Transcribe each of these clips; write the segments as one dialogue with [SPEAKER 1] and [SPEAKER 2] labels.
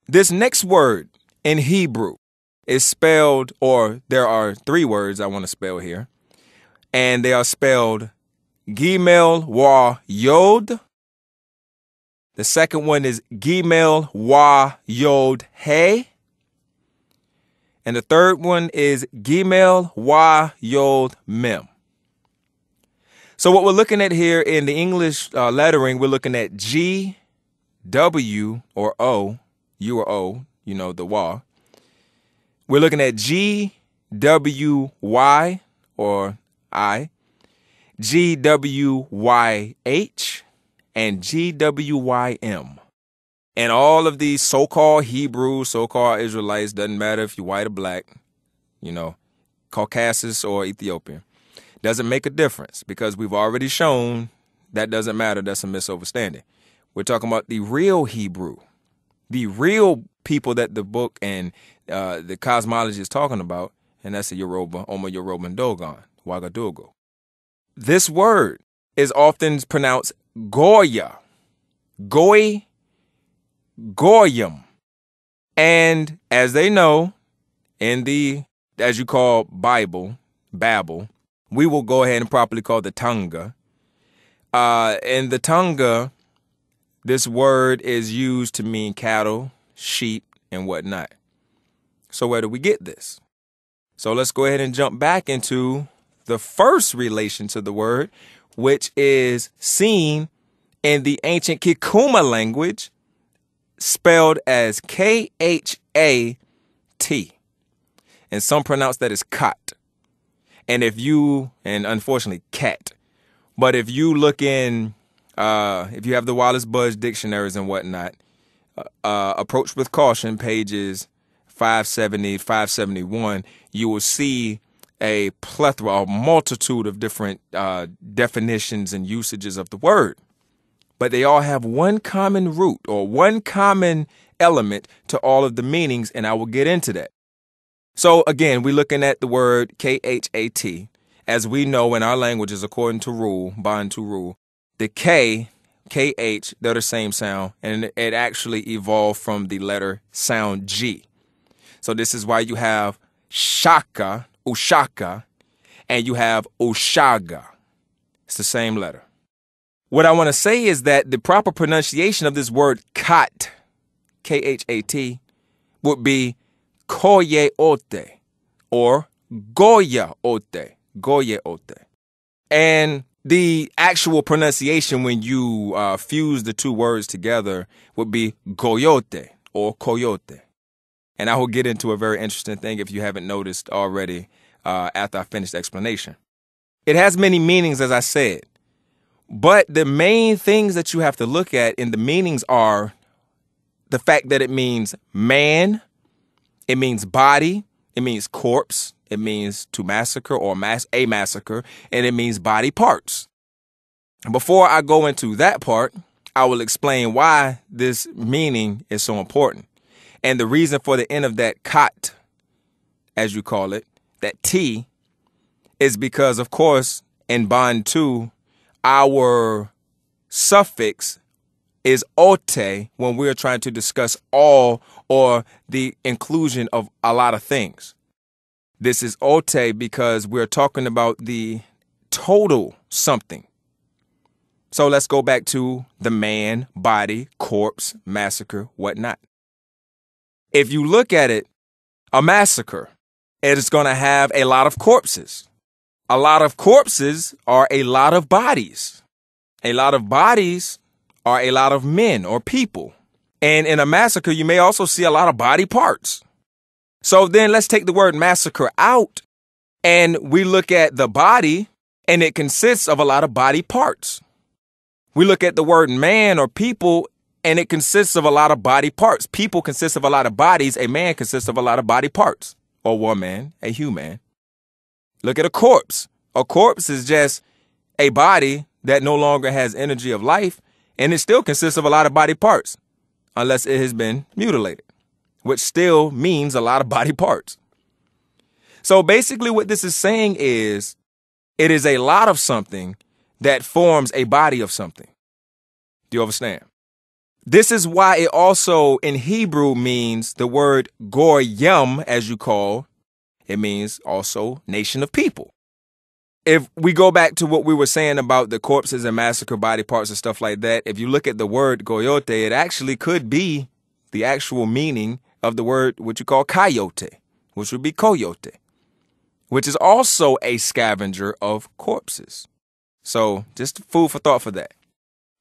[SPEAKER 1] This next word in Hebrew is spelled, or there are three words I want to spell here, and they are spelled Gimel Wa Yod. The second one is Gimel Wa Yod He. And the third one is Gimel Wa Yod Mem. So what we're looking at here in the English lettering, we're looking at G, W, or O, U or O, you know, the Wa. We're looking at G, W, Y, or I, G, W, Y, H, and G, W, Y, M. And all of these so-called Hebrews, so-called Israelites, doesn't matter if you're white or black, you know, Caucasus or Ethiopian, doesn't make a difference because we've already shown that doesn't matter. That's a misunderstanding. We're talking about the real Hebrew, the real people that the book and the cosmology is talking about, and that's the Yoruba, Omo Yoruba and Dogon, Ouagadougou. This word is often pronounced Goya, Goy, Goyim. And as they know, in the, as you call Bible, Babel, we will go ahead and properly call the Tonga. In the Tonga, this word is used to mean cattle, sheep, and whatnot. So where do we get this? So let's go ahead and jump back into the first relation to the word, which is seen in the ancient Kikuma language, spelled as Khat, and some pronounce that as kat. And if you, and unfortunately cat, but if you look in, if you have the Wallace Budge dictionaries and whatnot, approach with caution, pages 570, 571, you will see a plethora, a multitude of different definitions and usages of the word. But they all have one common root or one common element to all of the meanings, and I will get into that. So again, we're looking at the word Khat. As we know in our languages, according to rule, Bantu rule, the K, KH, they're the same sound, and it actually evolved from the letter sound G. So this is why you have Shaka, Ushaka, and you have Ushaga. It's the same letter. What I want to say is that the proper pronunciation of this word kat, Khat, would be Koye Ote or Goya Ote, Goye Ote. And the actual pronunciation when you fuse the two words together would be Goyote or Coyote. And I will get into a very interesting thing if you haven't noticed already after I finish the explanation. It has many meanings, as I said. But the main things that you have to look at in the meanings are the fact that it means man, it means body, it means corpse, it means to massacre or a massacre, and it means body parts. Before I go into that part, I will explain why this meaning is so important. And the reason for the end of that kat, as you call it, that T, is because, of course, in Bantu, our suffix is ote when we're trying to discuss all or the inclusion of a lot of things. This is ote because we're talking about the total something. So let's go back to the man, body, corpse, massacre, whatnot. If you look at it, a massacre, it is going to have a lot of corpses. A lot of corpses are a lot of bodies. A lot of bodies are a lot of men or people. And in a massacre, you may also see a lot of body parts. So then let's take the word massacre out and we look at the body and it consists of a lot of body parts. We look at the word man or people and it consists of a lot of body parts. People consist of a lot of bodies. A man consists of a lot of body parts. Or woman, a human. Look at a corpse. A corpse is just a body that no longer has energy of life, and it still consists of a lot of body parts, unless it has been mutilated, which still means a lot of body parts. So basically what this is saying is it is a lot of something that forms a body of something. Do you understand? This is why it also in Hebrew means the word Goyim, as you call, it means also nation of people. If we go back to what we were saying about the corpses and massacre body parts and stuff like that, if you look at the word Goyote, it actually could be the actual meaning of the word what you call coyote, which would be coyote, which is also a scavenger of corpses. So just food for thought for that.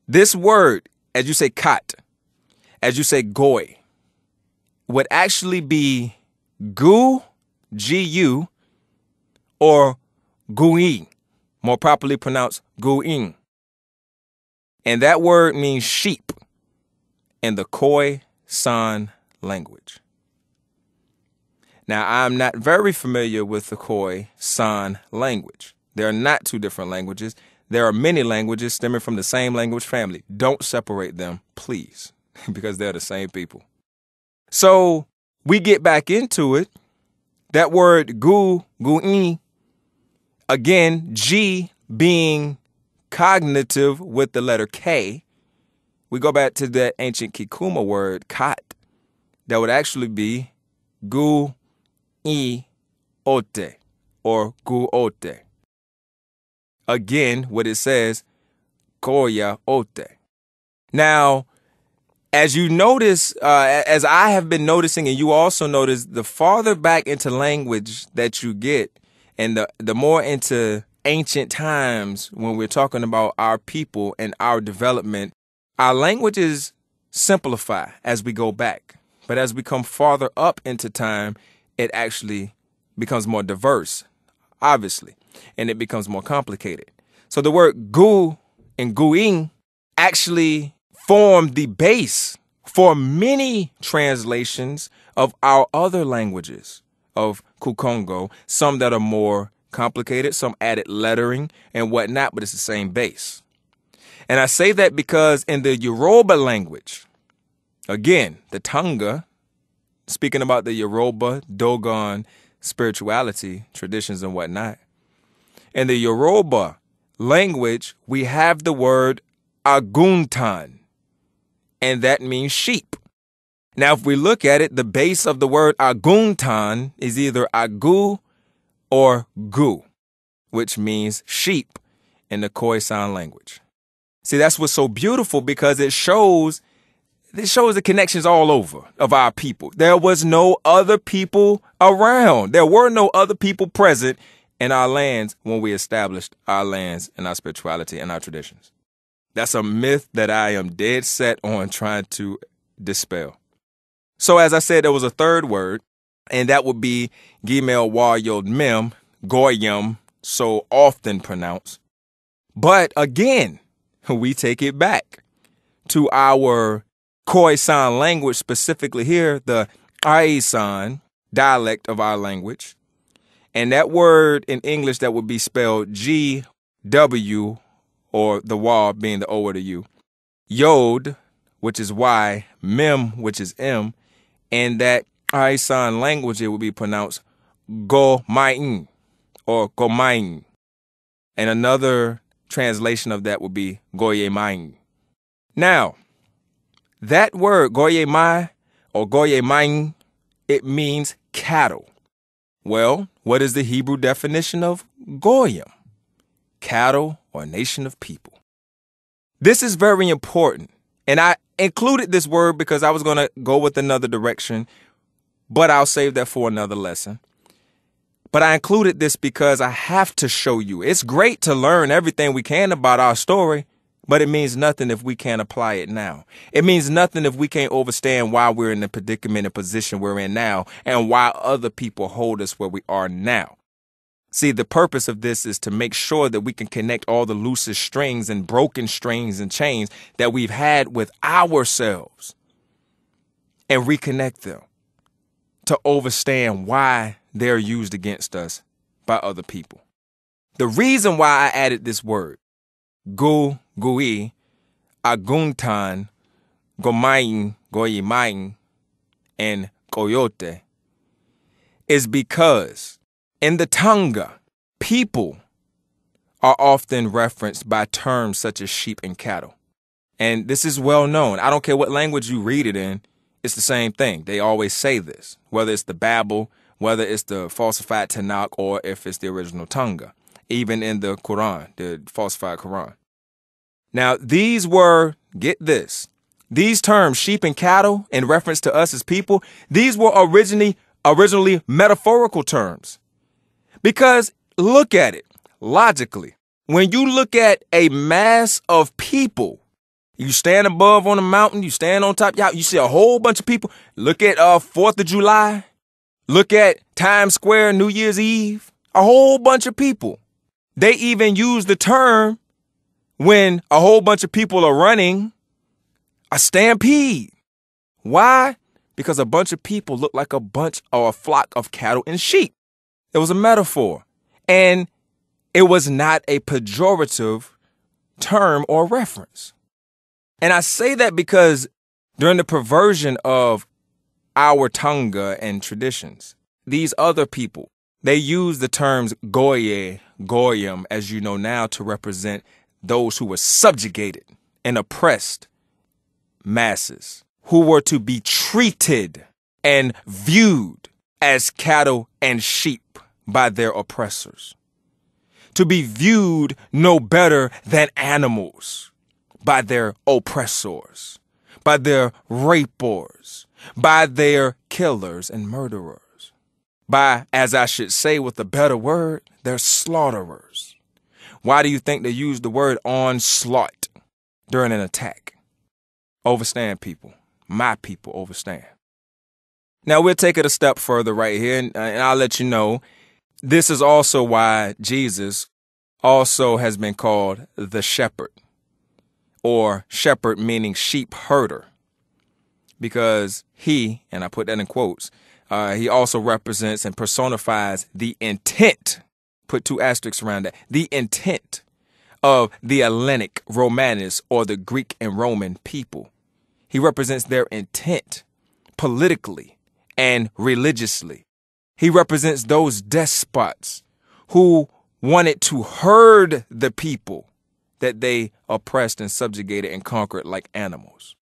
[SPEAKER 1] This word, as you say kat, as you say goy, would actually be gu, G-U, or guin, more properly pronounced guin. And that word means sheep in the Khoisan language. Now, I'm not very familiar with the Khoisan language. There are not two different languages. There are many languages stemming from the same language family. Don't separate them, please, because they're the same people. So we get back into it. That word guin, again, G being cognitive with the letter K, we go back to that ancient Kikuma word, kat, that would actually be gu-i-ote or gu-ote. Again, what it says, koya-ote. Now, as you notice, as I have been noticing, and you also notice, the farther back into language that you get, and the more into ancient times when we're talking about our people and our development, our languages simplify as we go back. But as we come farther up into time, it actually becomes more diverse, obviously, and it becomes more complicated. So the word gu and guing actually form the base for many translations of our other languages of Kukongo, some that are more complicated, some added lettering and whatnot, but it's the same base. And I say that because in the Yoruba language, again, the Tonga, speaking about the Yoruba, Dogon spirituality, traditions and whatnot, in the Yoruba language, we have the word aguntan, and that means sheep. Now, if we look at it, the base of the word aguntan is either agu or gu, which means sheep in the Khoisan language. See, that's what's so beautiful, because it shows the connections all over of our people. There was no other people around. There were no other people present in our lands when we established our lands and our spirituality and our traditions. That's a myth that I am dead set on trying to dispel. So as I said, there was a third word, and that would be Gimel Wa Yod Mem, Goyim, so often pronounced. But again, we take it back to our Khoisan language, specifically here, the Aisan dialect of our language. And that word in English that would be spelled G-W, or the Wa being the O or the U, Yod, which is Y, Mem, which is M, and that Aisan language, it would be pronounced Go-main or Go-main. And another translation of that would be Goye-main. Now, that word Goye-mai or Goye-main, it means cattle. Well, what is the Hebrew definition of Goyim? Cattle or nation of people. This is very important. And I included this word because I was going to go with another direction, but I'll save that for another lesson. But I included this because I have to show you. It's great to learn everything we can about our story, but it means nothing if we can't apply it now. It means nothing if we can't understand why we're in the predicament and position we're in now and why other people hold us where we are now. See, the purpose of this is to make sure that we can connect all the loosest strings and broken strings and chains that we've had with ourselves and reconnect them to understand why they're used against us by other people. The reason why I added this word, gu, gui, aguntan, gomain, goyimain, and coyote, is because in the Tonga, people are often referenced by terms such as sheep and cattle. And this is well known. I don't care what language you read it in. It's the same thing. They always say this, whether it's the Bible, whether it's the falsified Tanakh, or if it's the original Tonga, even in the Quran, the falsified Quran. Now, these were, get this, these terms, sheep and cattle, in reference to us as people, these were originally metaphorical terms. Because look at it logically. When you look at a mass of people, you stand above on a mountain, you stand on top, you see a whole bunch of people. Look at 4th of July. Look at Times Square, New Year's Eve. A whole bunch of people. They even use the term when a whole bunch of people are running, a stampede. Why? Because a bunch of people look like a bunch or a flock of cattle and sheep. It was a metaphor. And it was not a pejorative term or reference. And I say that because during the perversion of our Tonga and traditions, these other people, they use the terms Goye, Goyim, as you know now, to represent those who were subjugated and oppressed masses, who were to be treated and viewed as cattle and sheep by their oppressors, to be viewed no better than animals by their oppressors, by their rapers, by their killers and murderers, by, as I should say with a better word, their slaughterers. Why do you think they use the word onslaught during an attack? Overstand, people. My people overstand. Now, we'll take it a step further right here, and I'll let you know, this is also why Jesus also has been called the shepherd, or shepherd meaning sheep herder, because he, and I put that in quotes, he also represents and personifies the intent, put 2 asterisks around that, the intent of the Hellenic, Romanus, or the Greek and Roman people. He represents their intent politically and religiously. He represents those despots who wanted to herd the people that they oppressed and subjugated and conquered like animals.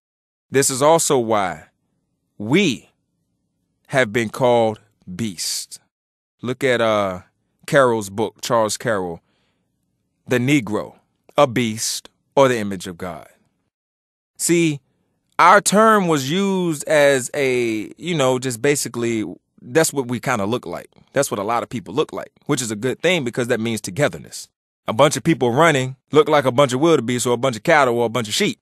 [SPEAKER 1] This is also why we have been called beasts. Look at Carroll's book, Charles Carroll, The Negro, a Beast, or the Image of God. See, our term was used as a, just basically, that's what we kind of look like. That's what a lot of people look like, which is a good thing because that means togetherness. A bunch of people running look like a bunch of wildebeest or a bunch of cattle or a bunch of sheep.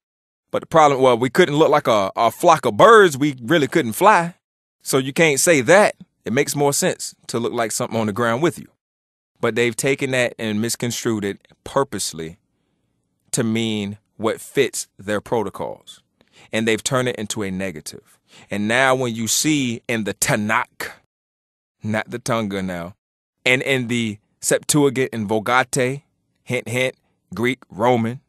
[SPEAKER 1] But the problem, well, we couldn't look like a flock of birds. We really couldn't fly. So you can't say that. It makes more sense to look like something on the ground with you. But they've taken that and misconstrued it purposely to mean what fits their protocols. And they've turned it into a negative. And now when you see in the Tanakh, not the Tonga now, and in the Septuagint and Vulgate, hint, hint, Greek, Roman,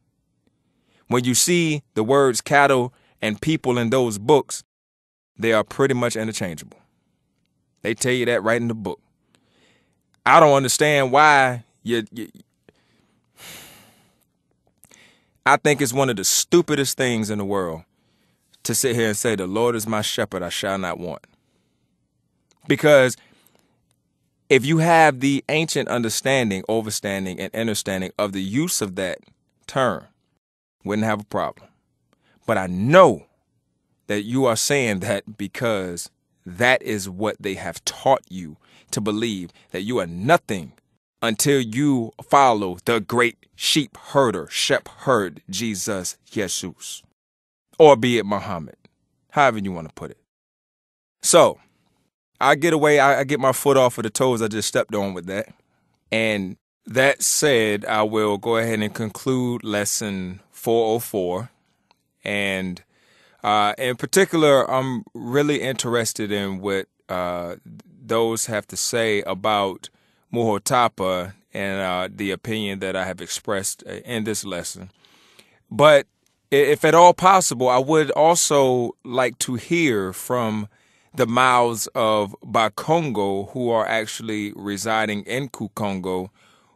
[SPEAKER 1] when you see the words cattle and people in those books, they are pretty much interchangeable. They tell you that right in the book. I don't understand why I think it's one of the stupidest things in the world to sit here and say, the Lord is my shepherd, I shall not want. Because if you have the ancient understanding, overstanding, and understanding of the use of that term, wouldn't have a problem. But I know that you are saying that because that is what they have taught you to believe, that you are nothing until you follow the great sheep herder, shepherd, Jesus, Jesus, or be it Muhammad, however you want to put it. So I get away, I get my foot off of the toes I just stepped on with that. And that said, I will go ahead and conclude lesson 404. And in particular, I'm really interested in what those have to say about Imhotep and the opinion that I have expressed in this lesson. But if at all possible, I would also like to hear from the mouths of Bakongo who are actually residing in Kukongo,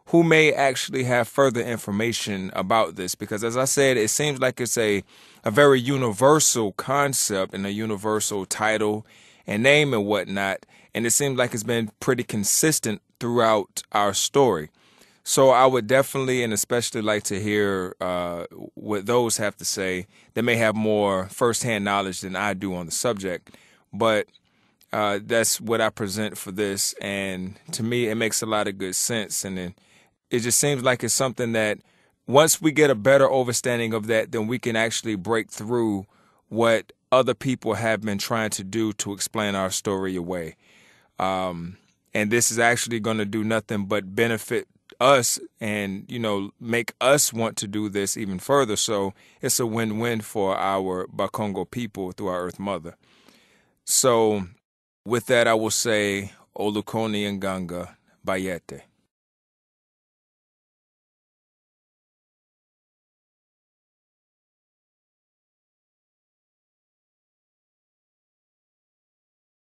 [SPEAKER 1] who may actually have further information about this. Because as I said, it seems like it's a very universal concept and a universal title and name and whatnot. And it seems like it's been pretty consistent throughout our story. So I would definitely and especially like to hear what those have to say. They may have more firsthand knowledge than I do on the subject, but that's what I present for this. And to me, it makes a lot of good sense. And then it just seems like it's something that once we get a better understanding of that, then we can actually break through what other people have been trying to do to explain our story away. And this is actually going to do nothing but benefit us and, make us want to do this even further. So it's a win-win for our Bakongo people through our Earth Mother. So with that, I will say Olukoni Nganga Bayede.